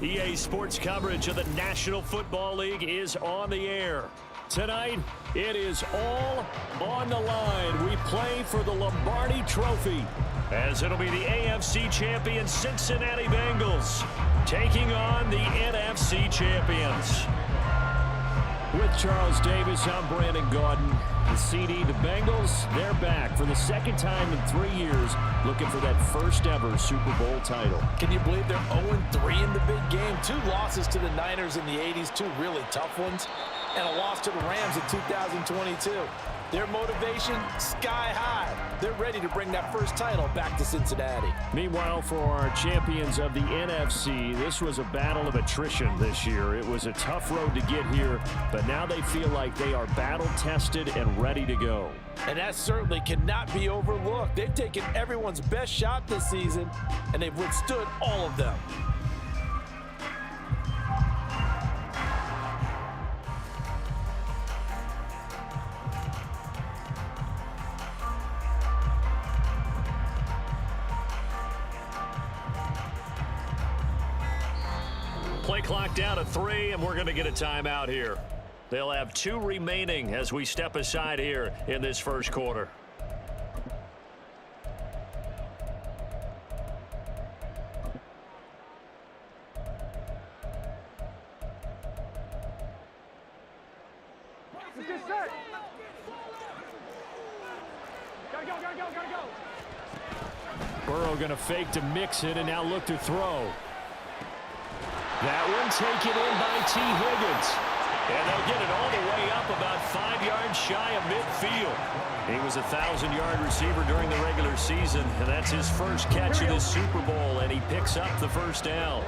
EA Sports coverage of the National Football League is on the air. Tonight, it is all on the line. We play for the Lombardi Trophy, as it'll be the AFC champion Cincinnati Bengals taking on the NFC champions. With Charles Davis, I'm Brandon Gaudin. The CD, the Bengals, they're back for the second time in 3 years, looking for that first ever Super Bowl title. Can you believe they're 0-3 in the big game? 2 losses to the Niners in the 80s, 2 really tough ones, and a loss to the Rams in 2022. Their motivation, sky high. They're ready to bring that first title back to Cincinnati. Meanwhile, for our champions of the NFC, this was a battle of attrition this year. It was a tough road to get here, but now they feel like they are battle-tested and ready to go. And that certainly cannot be overlooked. They've taken everyone's best shot this season, and they've withstood all of them. Play clock down to 3, and we're going to get a timeout here. They'll have 2 remaining as we step aside here in this first quarter. Burrow going to fake to mix it and now look to throw. That one taken in by T. Higgins. And they'll get it all the way up about 5 yards shy of midfield. He was a 1,000-yard receiver during the regular season, and that's his first catch in this Super Bowl, and he picks up the first down.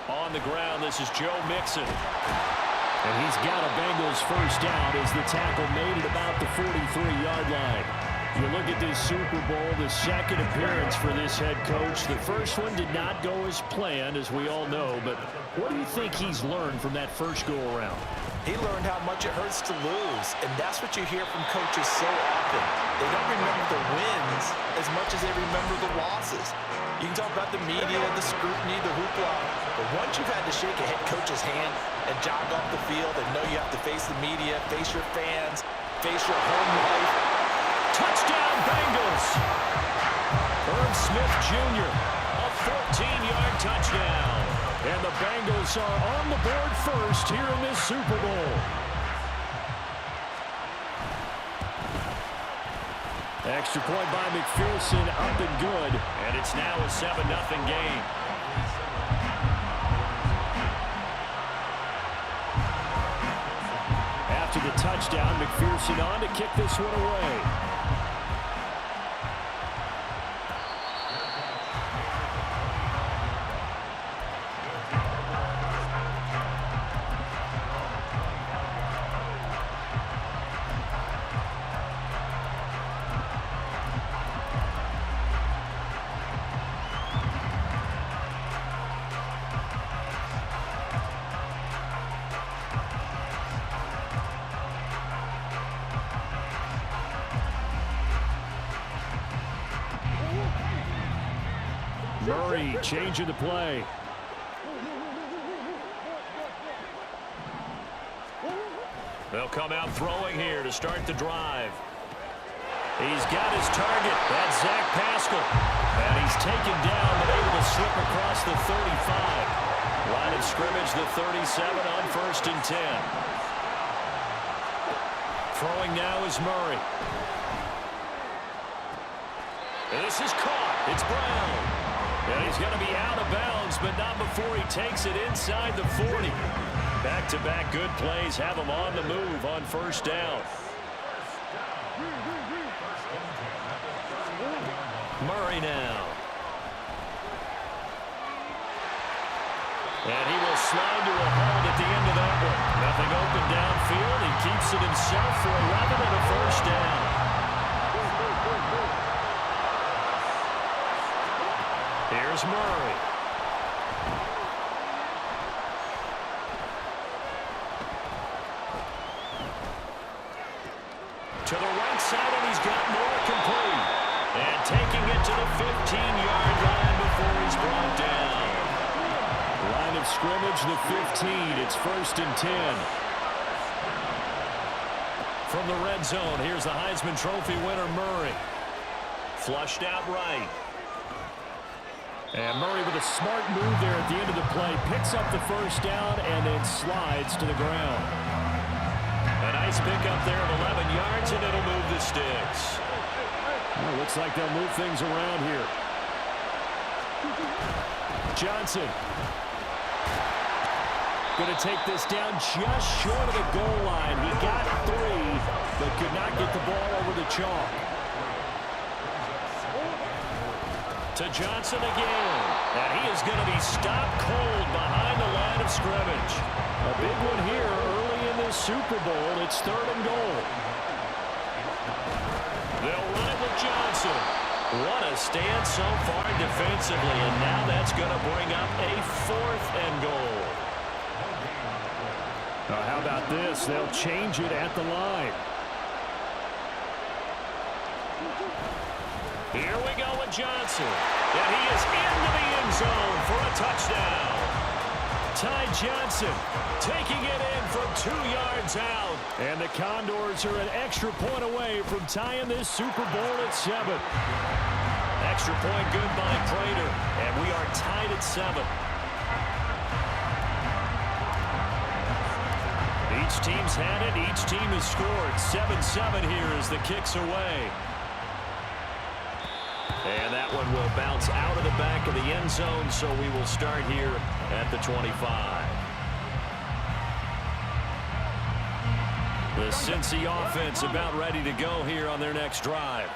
On the ground, this is Joe Mixon. And he's got a Bengals first down as the tackle made it about the 43-yard line. You look at this Super Bowl, the second appearance for this head coach. The first one did not go as planned, as we all know, but what do you think he's learned from that first go-around? He learned how much it hurts to lose, and that's what you hear from coaches so often. They don't remember the wins as much as they remember the losses. You can talk about the media, the scrutiny, the hoopla, but once you've had to shake a head coach's hand and jog off the field and know you have to face the media, face your fans, face your home life, touchdown, Bengals! Irv Smith Jr., a 14-yard touchdown. And the Bengals are on the board first here in this Super Bowl. Extra point by McPherson, up and good. And it's now a 7-0 game. After the touchdown, McPherson on to kick this one away. Murray changing the play. They'll come out throwing here to start the drive. He's got his target. That's Zach Pascal. And he's taken down but able to slip across the 35. Line of scrimmage, the 37 on 1st and 10. Throwing now is Murray. This is caught. It's Brown. And he's going to be out of bounds, but not before he takes it inside the 40. Back-to-back good plays have him on the move on first down. Murray now. And he will slide to a halt at the end of that one. Nothing open downfield. He keeps it himself for 11 and a first down. Here's Murray. To the right side, and he's got more complete. And taking it to the 15-yard line before he's brought down. Line of scrimmage, the 15. It's 1st and 10. From the red zone, here's the Heisman Trophy winner, Murray. Flushed out right. And Murray with a smart move there at the end of the play. Picks up the first down and then slides to the ground. A nice pickup there of 11 yards, and it'll move the sticks. Well, looks like they'll move things around here. Johnson. Going to take this down just short of the goal line. He got 3, but could not get the ball over the chalk. To Johnson again. And he is going to be stopped cold behind the line of scrimmage. A big one here early in this Super Bowl. It's 3rd and goal. They'll run it with Johnson. What a stand so far defensively, and now that's going to bring up a 4th and goal. How about this? They'll change it at the line. Here we go with Johnson. And he is into the end zone for a touchdown. Ty Johnson taking it in from 2 yards out. And the Condors are an extra point away from tying this Super Bowl at 7. Extra point good by Prater. And we are tied at 7. Each team's had it. Each team has scored. 7-7 here as the kick's away. And that one will bounce out of the back of the end zone, so we will start here at the 25. The Cincy offense about ready to go here on their next drive.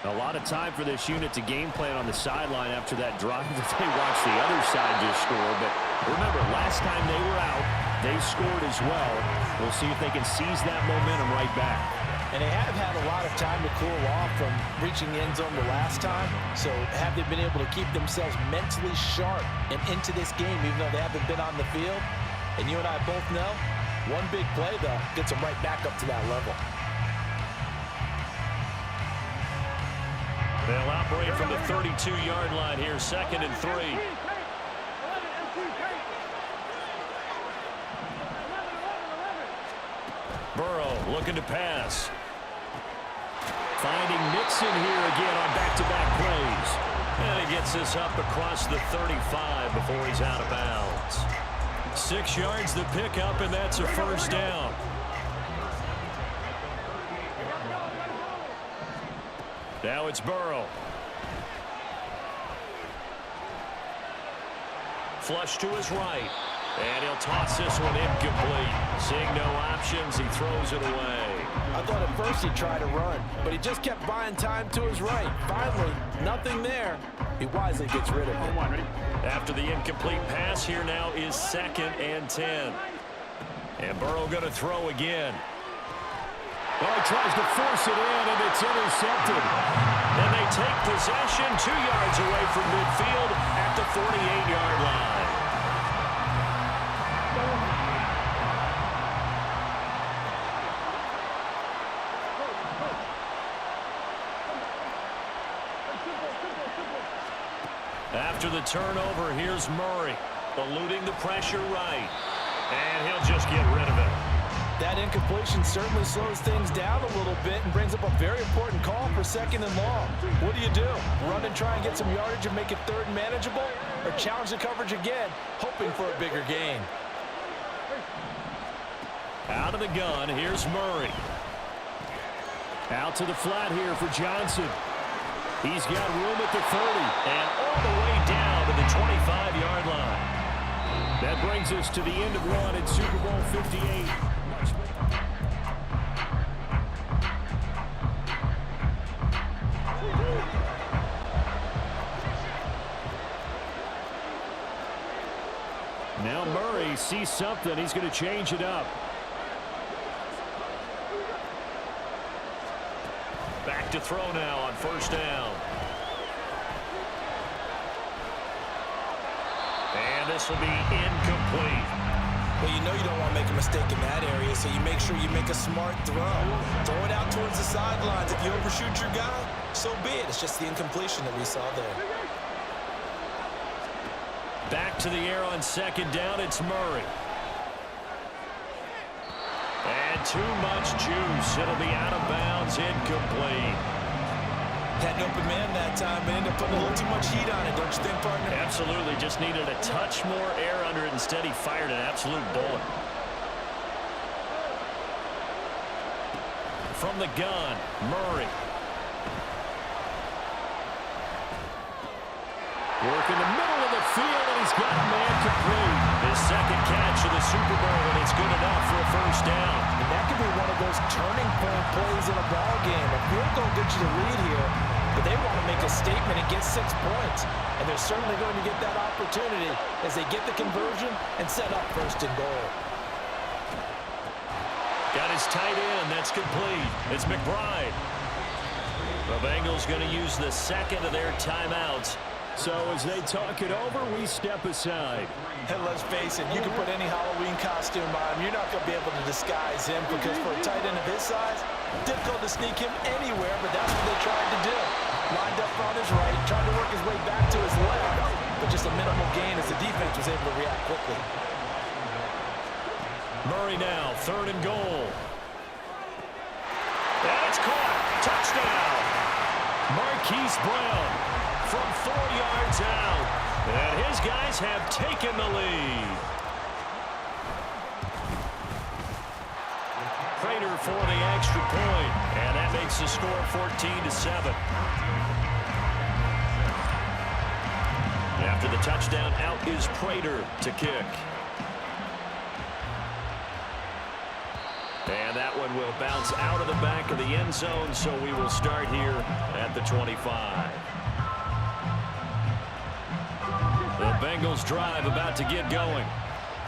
A lot of time for this unit to game plan on the sideline after that drive that they watched the other side just score. But remember, last time they were out, they scored as well. We'll see if they can seize that momentum right back. And they have had a lot of time to cool off from reaching the end zone the last time. So have they been able to keep themselves mentally sharp and into this game, even though they haven't been on the field? And you and I both know, one big play, though, gets them right back up to that level. They'll operate from the 32-yard line here, 2nd and 3. Burrow looking to pass. Finding Nixon here again on back-to-back plays. And he gets this up across the 35 before he's out of bounds. 6 yards the pickup, and that's a first down. Now it's Burrow. Flush to his right. And he'll toss this one incomplete. Seeing no options, he throws it away. I thought at first he tried to run, but he just kept buying time to his right. Finally, nothing there. He wisely gets rid of it. After the incomplete pass, here now is 2nd and 10. And Burrow going to throw again. Well, he tries to force it in, and it's intercepted. And they take possession 2 yards away from midfield at the 48-yard line. After the turnover, here's Murray, eluding the pressure right. And he'll just get rid of it. That incompletion certainly slows things down a little bit and brings up a very important call for 2nd and long. What do? Run and try and get some yardage and make it 3rd and manageable? Or challenge the coverage again, hoping for a bigger gain? Out of the gun, here's Murray. Out to the flat here for Johnson. He's got room at the 30 and all the way down to the 25-yard line. That brings us to the end of one at Super Bowl 58. Now Murray sees something. He's going to change it up. Back to throw now on first down. And this will be incomplete. Well, you know you don't want to make a mistake in that area, so you make sure you make a smart throw. Throw it out towards the sidelines. If you overshoot your guy, so be it. It's just the incompletion that we saw there. Back to the air on second down. It's Murray. And too much juice. It'll be out of bounds, incomplete. Had an open man that time, but ended up putting a little too much heat on it, don't you think, partner? Absolutely. Just needed a touch more air under it. Instead, he fired an absolute bullet. From the gun, Murray. Working the middle of the field, and he's got a man complete. His second catch of the Super Bowl, and it's good enough for a first down. And that could be one of those turning point plays in a ball game. A field goal gets you the lead here, but they want to make a statement and get 6 points. And they're certainly going to get that opportunity as they get the conversion and set up first and goal. Got his tight end. That's complete. It's McBride. The Bengals going to use the second of their timeouts. So as they talk it over, we step aside. And let's face it, you can put any Halloween costume on him. You're not going to be able to disguise him because for a tight end of his size, difficult to sneak him anywhere, but that's what they tried to do. Lined up on his right, tried to work his way back to his left, but just a minimal gain as the defense was able to react quickly. Murray now, third and goal. And it's caught. Touchdown. Marquise Brown from 4 yards out. And his guys have taken the lead. Prater for the extra point. And that makes the score 14-7. After the touchdown, out is Prater to kick. And that one will bounce out of the back of the end zone, so we will start here at the 25. The Bengals drive about to get going.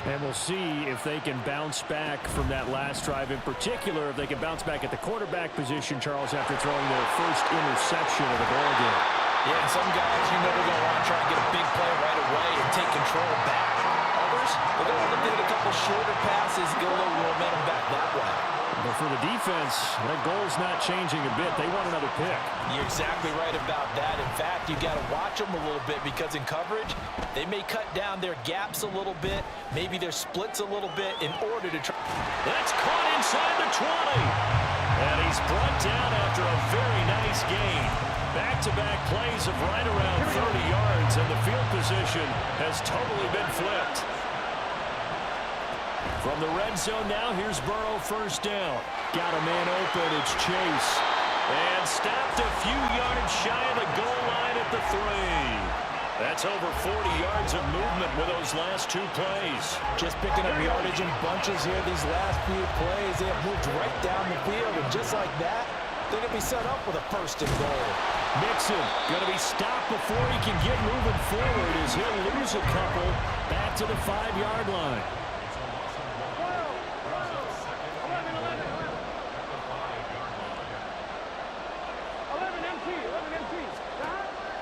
And we'll see if they can bounce back from that last drive. In particular, if they can bounce back at the quarterback position, Charles, after throwing their first interception of the ball game. Yeah, and some guys, you know, they're going to want to try to get a big play right away and take control back. Others, they're going to look at a couple shorter passes, get a little momentum back that way. But for the defense, that goal's not changing a bit. They want another pick. You're exactly right about that. In fact, you got to watch them a little bit because in coverage, they may cut down their gaps a little bit, maybe their splits a little bit in order to try. That's caught inside the 20. And he's brought down after a very nice gain. Back-to-back plays of right around 30 yards, and the field position has totally been flipped. From the red zone now, here's Burrow, first down. Got a man open, it's Chase. And stopped a few yards shy of the goal line at the 3. That's over 40 yards of movement with those last 2 plays. Just picking up yardage in bunches here these last few plays. They have moved right down the field, and just like that, they're going to be set up with a first and goal. Mixon going to be stopped before he can get moving forward as he'll lose a couple back to the 5-yard line.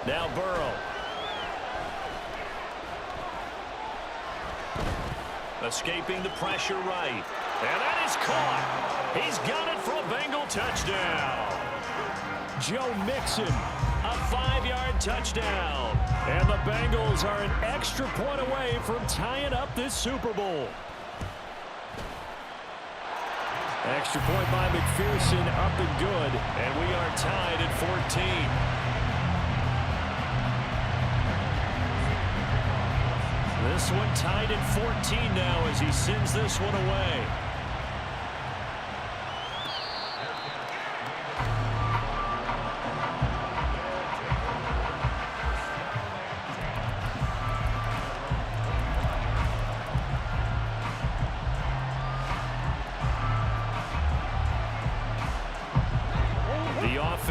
Now Burrow. Escaping the pressure right. And that is caught. He's got it for a Bengal touchdown. Joe Mixon, a 5-yard touchdown. And the Bengals are an extra point away from tying up this Super Bowl. Extra point by McPherson, up and good. And we are tied at 14. This one tied at 14 now as he sends this one away.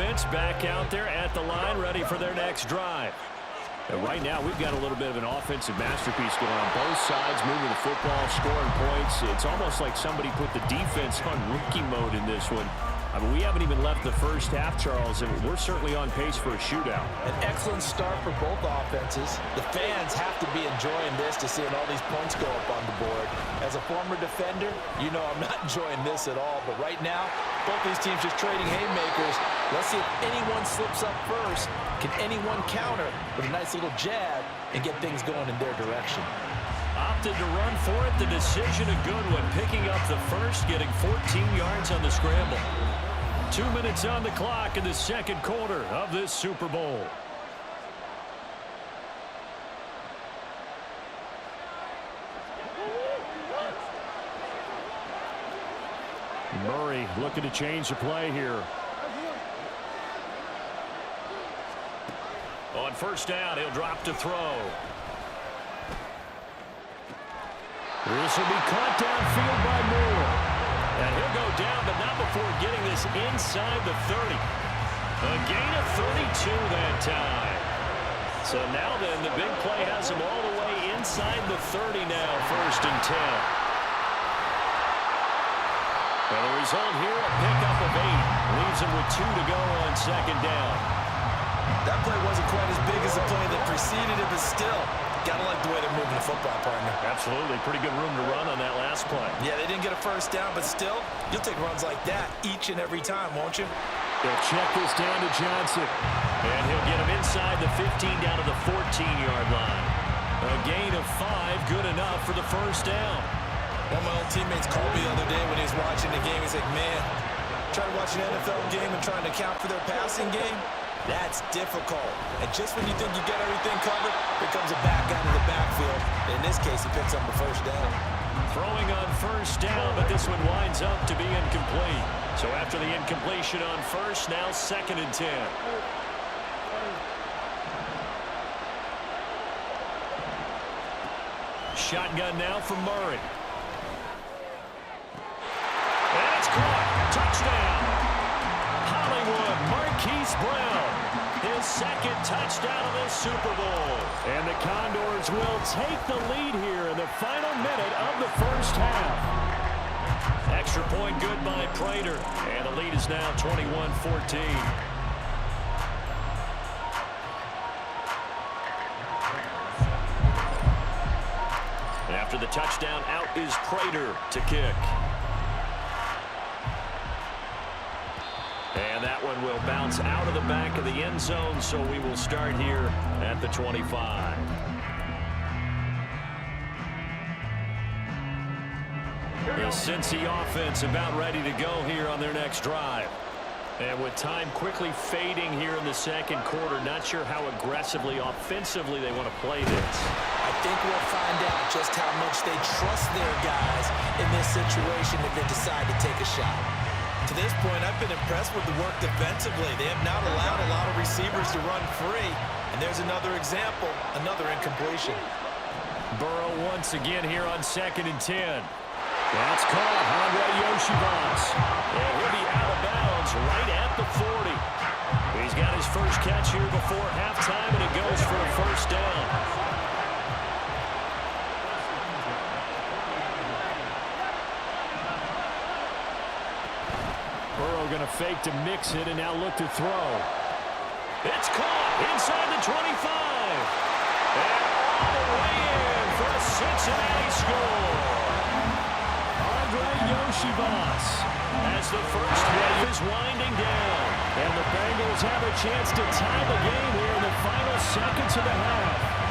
offense back out there at the line, ready for their next drive. And right now, we've got a little bit of an offensive masterpiece going on both sides, moving the football, scoring points. It's almost like somebody put the defense on rookie mode in this one. I mean, we haven't even left the first half, Charles, and we're certainly on pace for a shootout. An excellent start for both offenses. The fans have to be enjoying this to seeing all these points go up on the board. As a former defender, you know I'm not enjoying this at all. But right now, both these teams just trading haymakers. Let's see if anyone slips up first. Can anyone counter with a nice little jab and get things going in their direction? Opted to run for it. The decision a good one. Picking up the first, getting 14 yards on the scramble. 2 minutes on the clock in the second quarter of this Super Bowl. Murray looking to change the play here. On first down, he'll drop to throw. This will be caught downfield by Moore. And he'll go down, but not before getting this inside the 30. A gain of 32 that time. So now then, the big play has him all the way inside the 30 now, 1st and 10. And the result here, a pickup of 8. Leaves him with 2 to go on 2nd down. That play wasn't quite as big as the play that preceded it, but still, gotta like the way they're moving the football, partner. Absolutely. Pretty good room to run on that last play. Yeah, they didn't get a first down, but still, you'll take runs like that each and every time, won't you? They'll check this down to Johnson. And he'll get him inside the 15 down to the 14-yard line. A gain of 5, good enough for the first down. One of my old teammates called me the other day when he was watching the game. He's like, man, trying to watch an FFL game and trying to account for their passing game, that's difficult. And just when you think you get everything covered, here comes a back out of the backfield. In this case, he picks up the first down. Throwing on first down, but this one winds up to be incomplete. So after the incompletion on first, now 2nd and 10. Shotgun now from Murray. And it's caught. Touchdown. Hollywood, Marquise Brown. His 2nd touchdown of this Super Bowl. And the Condors will take the lead here in the final minute of the first half. Extra point good by Prater. And the lead is now 21-14. After the touchdown, out is Prater to kick. And that one will bounce out of the back of the end zone, so we will start here at the 25. The Cincy offense about ready to go here on their next drive. And with time quickly fading here in the second quarter, not sure how aggressively, offensively they want to play this. I think we'll find out just how much they trust their guys in this situation if they decide to take a shot. To this point, I've been impressed with the work defensively. They have not allowed a lot of receivers to run free. And there's another example, another incompletion. Burrow once again here on 2nd and 10. That's caught. Andre Yoshivas. And he'll be out of bounds right at the 40. He's got his first catch here before halftime, and it goes for a first down. Burrow going to fake to mix it and now look to throw. It's caught inside the 25. And all the way in for a Cincinnati score. Andre Yoshivas as the first half is winding down. And the Bengals have a chance to tie the game here in the final seconds of the half.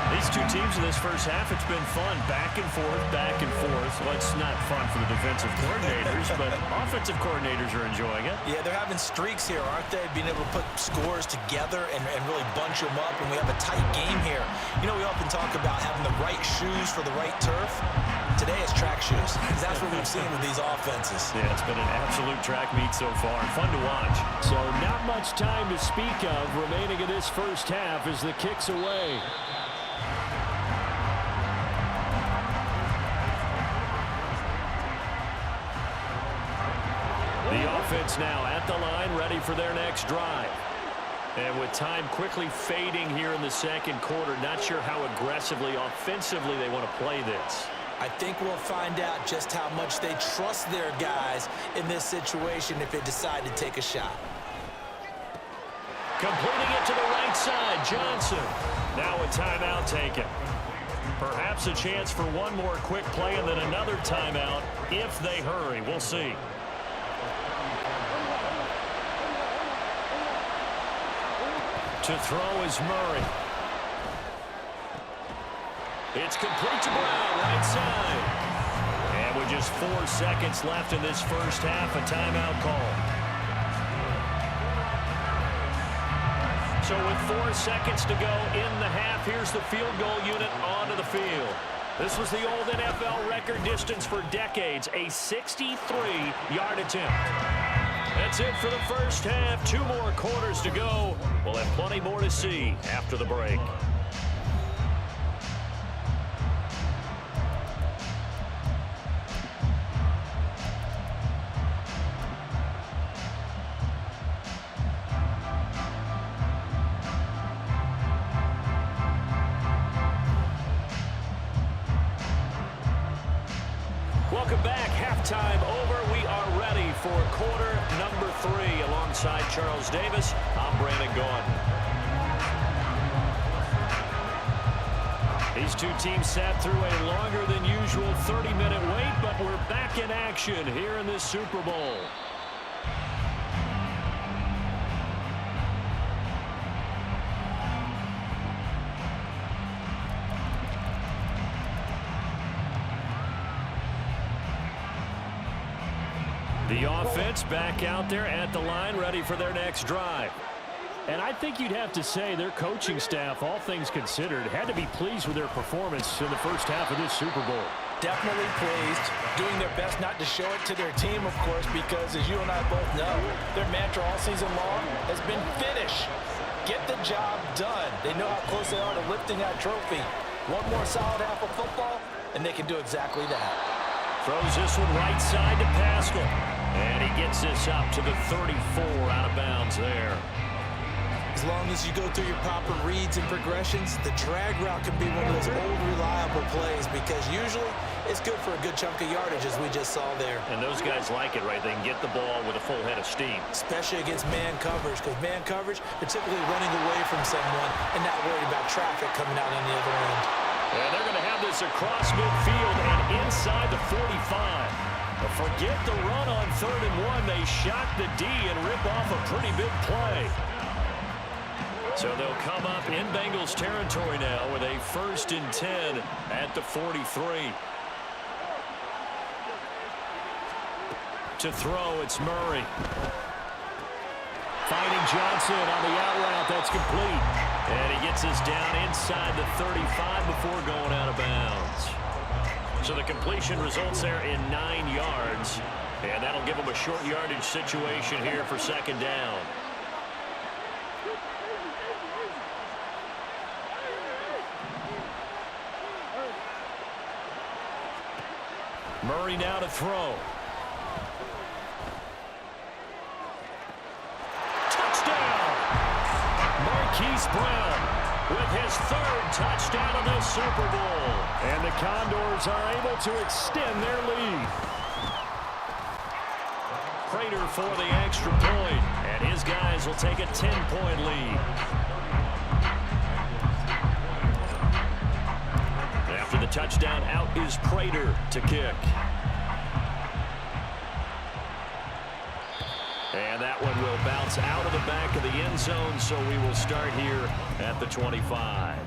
These two teams in this first half, it's been fun. Back and forth, back and forth. Well, it's not fun for the defensive coordinators, but offensive coordinators are enjoying it. Yeah, they're having streaks here, aren't they? Being able to put scores together and really bunch them up, and we have a tight game here. You know, we often talk about having the right shoes for the right turf. Today it's track shoes, because that's what we've seen with these offenses. Yeah, it's been an absolute track meet so far. Fun to watch. So not much time to speak of remaining in this first half as the kick's away. The offense now at the line, ready for their next drive. And with time quickly fading here in the second quarter, not sure how aggressively, offensively they want to play this. I think we'll find out just how much they trust their guys in this situation if they decide to take a shot. Completing it to the right side, Johnson. Now a timeout taken. Perhaps a chance for one more quick play and then another timeout if they hurry. We'll see. To throw is Murray. It's complete to Brown, right side. And with just 4 seconds left in this first half, a timeout call. So with 4 seconds to go in the half, here's the field goal unit onto the field. This was the old NFL record distance for decades, a 63-yard attempt. That's it for the first half. 2 more quarters to go. We'll have plenty more to see after the break. Welcome back. Halftime over. We are ready for quarter number 3. Alongside Charles Davis, I'm Brandon Gordon. These two teams sat through a longer than usual 30-minute wait, but we're back in action here in this Super Bowl. The offense back out there at the line, ready for their next drive. And I think you'd have to say their coaching staff, all things considered, had to be pleased with their performance in the first half of this Super Bowl. Definitely pleased, doing their best not to show it to their team, of course, because as you and I both know, their mantra all season long has been finish. Get the job done. They know how close they are to lifting that trophy. One more solid half of football, and they can do exactly that. Throws this one right side to Pascal. And he gets this up to the 34 out of bounds there. As long as you go through your proper reads and progressions, the drag route can be one of those old reliable plays because usually it's good for a good chunk of yardage as we just saw there. And those guys like it, right? They can get the ball with a full head of steam. Especially against man coverage, because man coverage, they're typically running away from someone and not worried about traffic coming out on the other end. And they're going to have this across midfield and inside the 45. But forget the run on 3rd and 1. They shock the D and rip off a pretty big play. So they'll come up in Bengals territory now with a 1st and 10 at the 43. To throw, it's Murray. Finding Johnson on the out route. That's complete. And he gets us down inside the 35 before going out of bounds. So the completion results there in 9 yards. And that'll give them a short yardage situation here for 2nd down. Murray now to throw. Touchdown! Marquise Brown with his 3rd touchdown of the Super Bowl. And the Condors are able to extend their lead. Prater for the extra point, and his guys will take a 10-point lead. After the touchdown, out is Prater to kick. And that one will bounce out of the back of the end zone, so we will start here at the 25.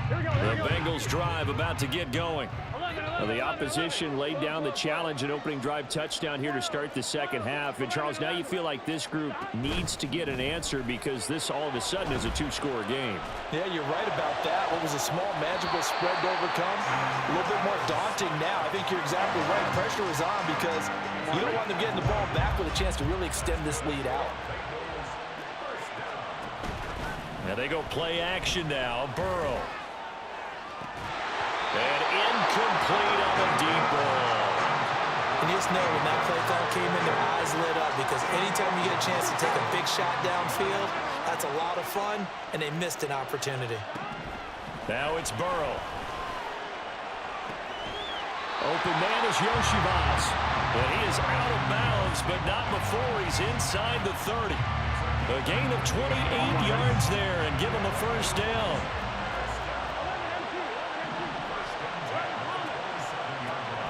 The Bengals drive about to get going. Well, the opposition laid down the challenge and opening drive touchdown here to start the second half. And, Charles, now you feel like this group needs to get an answer because this all of a sudden is a 2-score game. Yeah, you're right about that. What was a small, magical spread to overcome, a little bit more daunting now. I think you're exactly right. Pressure is on because you don't want them getting the ball back with a chance to really extend this lead out. And they go play action now. Burrow. And incomplete on the deep ball. And you just know when that play call came in, their eyes lit up, because anytime you get a chance to take a big shot downfield, that's a lot of fun, and they missed an opportunity. Now it's Burrow. Open man is Yoshivas. And he is out of bounds, but not before he's inside the 30. A gain of 28 yards there and give him a first down.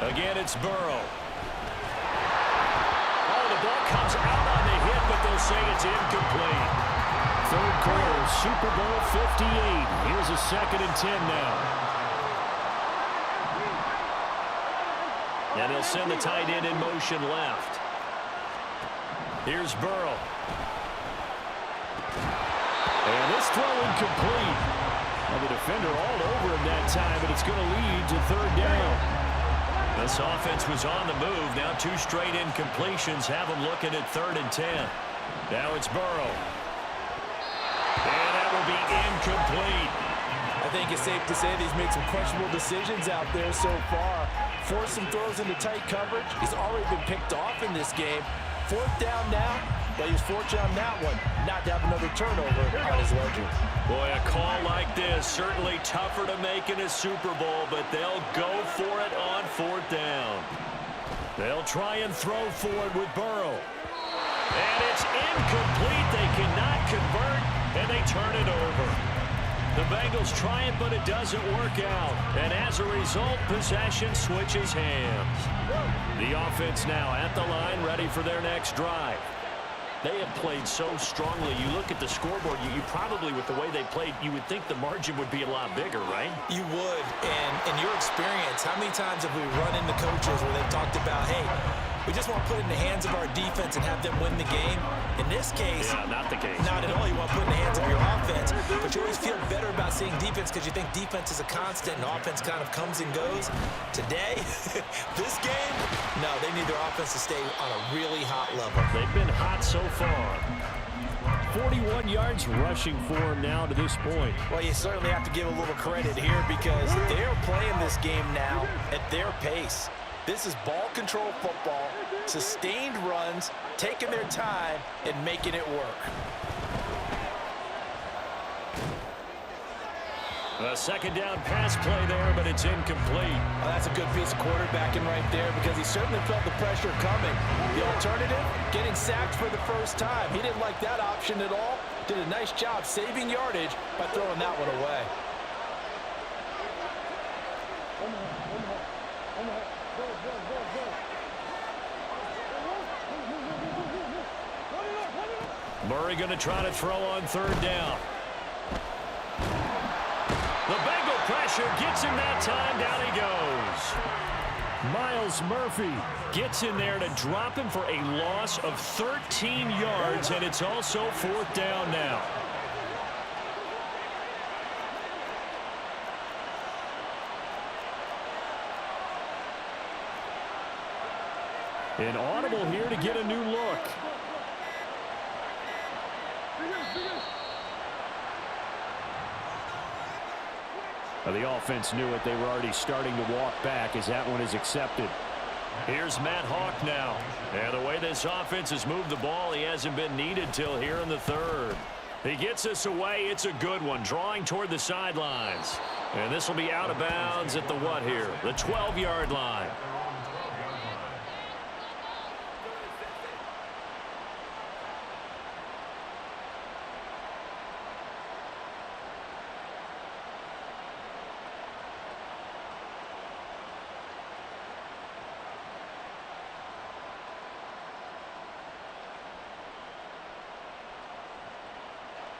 Again, it's Burrow. Oh, the ball comes out on the hit, but they'll say it's incomplete. Third quarter, Super Bowl 58. Here's a 2nd and 10 now. And they'll send the tight end in motion left. Here's Burrow. And this throw incomplete. Well, the defender all over him that time, but it's going to lead to 3rd down. This offense was on the move. Now 2 straight incompletions have them looking at 3rd and 10. Now it's Burrow. And that will be incomplete. I think it's safe to say that he's made some questionable decisions out there so far. Forced some throws into tight coverage. He's already been picked off in this game. 4th down now, but he was fortunate on that one not to have another turnover on his ledger. Boy, a call like this, certainly tougher to make in a Super Bowl, but they'll go for it on 4th down. They'll try and throw for it with Burrow. And it's incomplete. They cannot convert, and they turn it over. The Bengals try it, but it doesn't work out. And as a result, possession switches hands. The offense now at the line, ready for their next drive. They have played so strongly. You look at the scoreboard, you probably, with the way they played, you would think the margin would be a lot bigger, right? You would. And in your experience, how many times have we run into coaches where they've talked about, hey, we just want to put it in the hands of our defense and have them win the game? In this case, yeah, not the case. Not at all. You want to put it in the hands of your offense, but you always feel better about seeing defense because you think defense is a constant and offense kind of comes and goes. Today, this game, no, they need their offense to stay on a really hot level. They've been hot so far. 41 yards rushing for him now to this point. Well, you certainly have to give a little credit here because they're playing this game now at their pace. This is ball control football, sustained runs, taking their time, and making it work. A 2nd down pass play there, but it's incomplete. Well, that's a good piece of quarterbacking right there because he certainly felt the pressure coming. The alternative, getting sacked for the first time. He didn't like that option at all. Did a nice job saving yardage by throwing that one away. Murray going to try to throw on 3rd down. The Bengal pressure gets him that time. Down he goes. Miles Murphy gets in there to drop him for a loss of 13 yards, and it's also 4th down now. An audible here to get a new look. The offense knew it. They were already starting to walk back as that one is accepted. Here's Matt Hawk now. And the way this offense has moved the ball, he hasn't been needed till here in the 3rd. He gets us away. It's a good one, drawing toward the sidelines. And this will be out of bounds at the what here? The 12-yard line.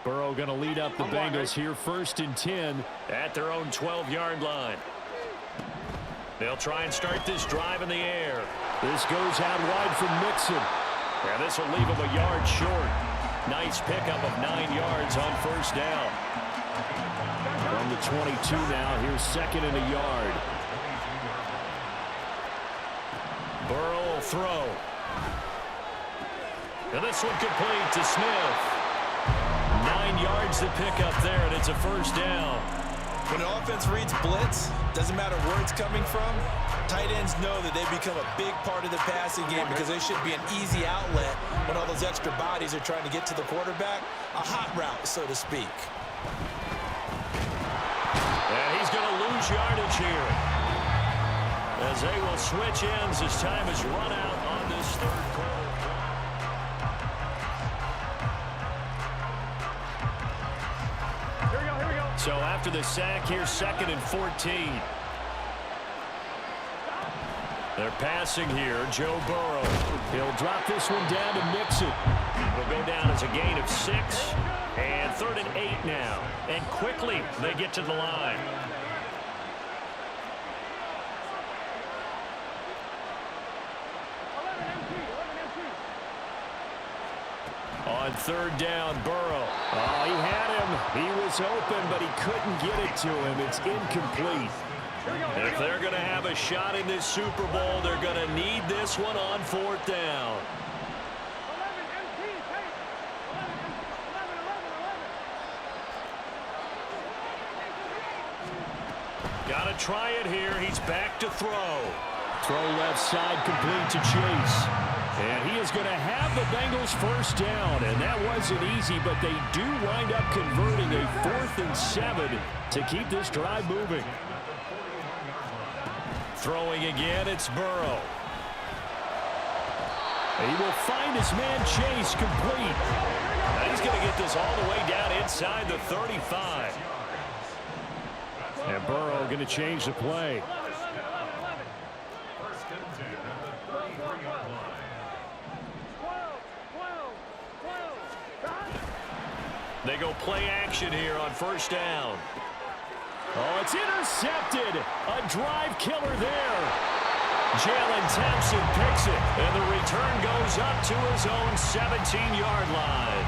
Burrow going to lead up the Bengals here 1st and 10 at their own 12-yard line. They'll try and start this drive in the air. This goes out wide from Mixon. And this will leave him a yard short. Nice pickup of 9 yards on 1st down. From the 22 now, here's 2nd and a yard. Burrow will throw. And this one complete to Smith. 9 9 yards to pick up there, and it's a first down. When an offense reads blitz, doesn't matter where it's coming from, tight ends know that they become a big part of the passing game because they should be an easy outlet when all those extra bodies are trying to get to the quarterback. A hot route, so to speak. And he's going to lose yardage here, as they will switch ends as time is run out on this third quarter. Here we go. So after the sack here, 2nd and 14. They're passing here. Joe Burrow. He'll drop this one down to mix it. It'll go down as a gain of 6. And 3rd and 8 now. And quickly they get to the line. On 3rd down, Burrow. Oh, he had him. He was open, but he couldn't get it to him. It's incomplete. If they're going to have a shot in this Super Bowl, they're going to need this one on 4th down. Got to try it here. He's back to throw. Throw left side complete to Chase. And he is going to have the Bengals first down. And that wasn't easy, but they do wind up converting a 4th and 7 to keep this drive moving. Throwing again, it's Burrow. He will find his man Chase complete. And he's going to get this all the way down inside the 35. And Burrow going to change the play. They go play action here on 1st down. Oh, it's intercepted. A drive killer there. Jalen Thompson picks it, and the return goes up to his own 17-yard line.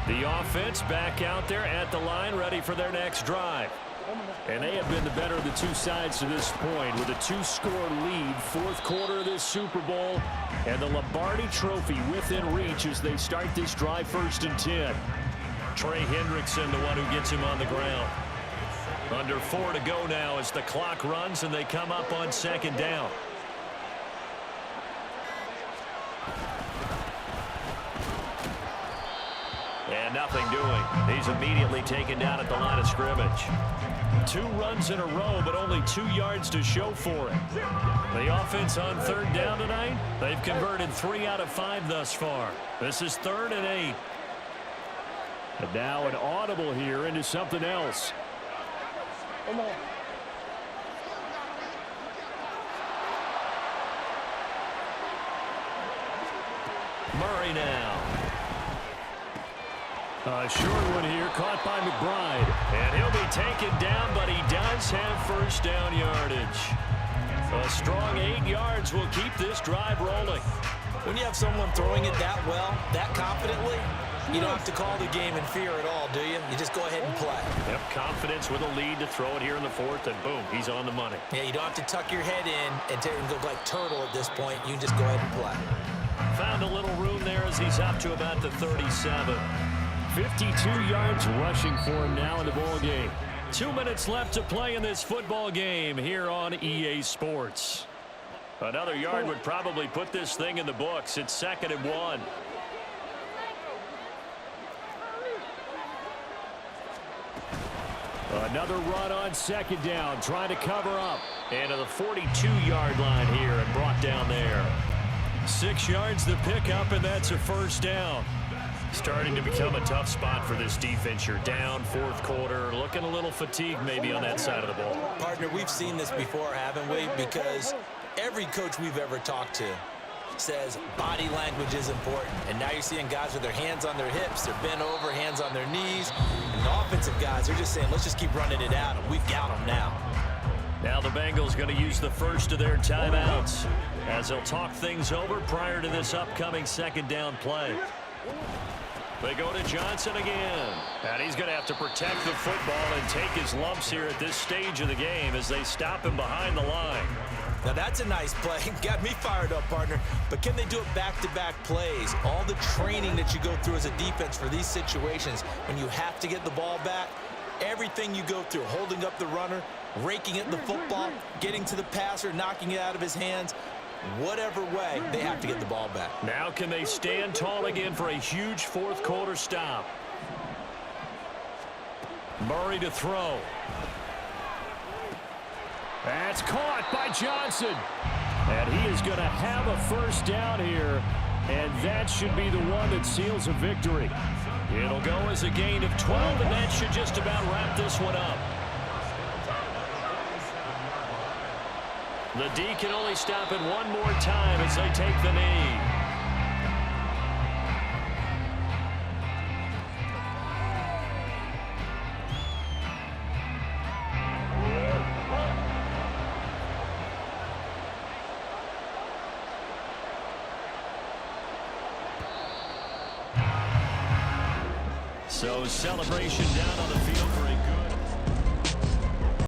The offense back out there at the line, ready for their next drive. And they have been the better of the two sides to this point with a 2-score lead, 4th quarter of this Super Bowl, and the Lombardi Trophy within reach as they start this drive 1st and 10. Trey Hendrickson, the one who gets him on the ground. Under 4 to go now as the clock runs and they come up on 2nd down. And nothing doing. He's immediately taken down at the line of scrimmage. 2 runs in a row, but only 2 yards to show for it. The offense on 3rd down tonight, they've converted 3 out of 5 thus far. This is 3rd and 8. And now an audible here into something else. Murray now. A short one here, caught by McBride. And he'll be taken down, but he does have 1st down yardage. A strong 8 yards will keep this drive rolling. When you have someone throwing it that well, that confidently, you don't have to call the game in fear at all, do you? You just go ahead and play. Yep, confidence with a lead to throw it here in the 4th, and boom, he's on the money. Yeah, you don't have to tuck your head in and go like turtle at this point. You can just go ahead and play. Found a little room there as he's up to about the 37. 52 yards rushing for him now in the ball game. 2 minutes left to play in this football game here on EA Sports. Another yard would probably put this thing in the books. It's 2nd and 1. Another run on 2nd down, trying to cover up. And to the 42-yard line here and brought down there. 6 yards to pick up, and that's a 1st down. Starting to become a tough spot for this defense. You're down 4th quarter, looking a little fatigued maybe on that side of the ball. Partner, we've seen this before, haven't we? Because every coach we've ever talked to says body language is important. And now you're seeing guys with their hands on their hips, they're bent over, hands on their knees. And the offensive guys are just saying, let's just keep running it out, and we've got them now. Now the Bengals going to use the first of their timeouts as they'll talk things over prior to this upcoming 2nd down play. They go to Johnson again. And he's going to have to protect the football and take his lumps here at this stage of the game as they stop him behind the line. Now that's a nice play. Got me fired up, partner. But can they do it back-to-back plays? All the training that you go through as a defense for these situations, when you have to get the ball back, everything you go through, holding up the runner, raking at the football, getting to the passer, knocking it out of his hands, whatever way, they have to get the ball back. Now can they stand tall again for a huge fourth quarter stop? Murray to throw. That's caught by Johnson. And he is going to have a first down here. And that should be the one that seals a victory. It'll go as a gain of 12, and that should just about wrap this one up. The D can only stop it one more time as they take the knee. So celebration down on the field for a good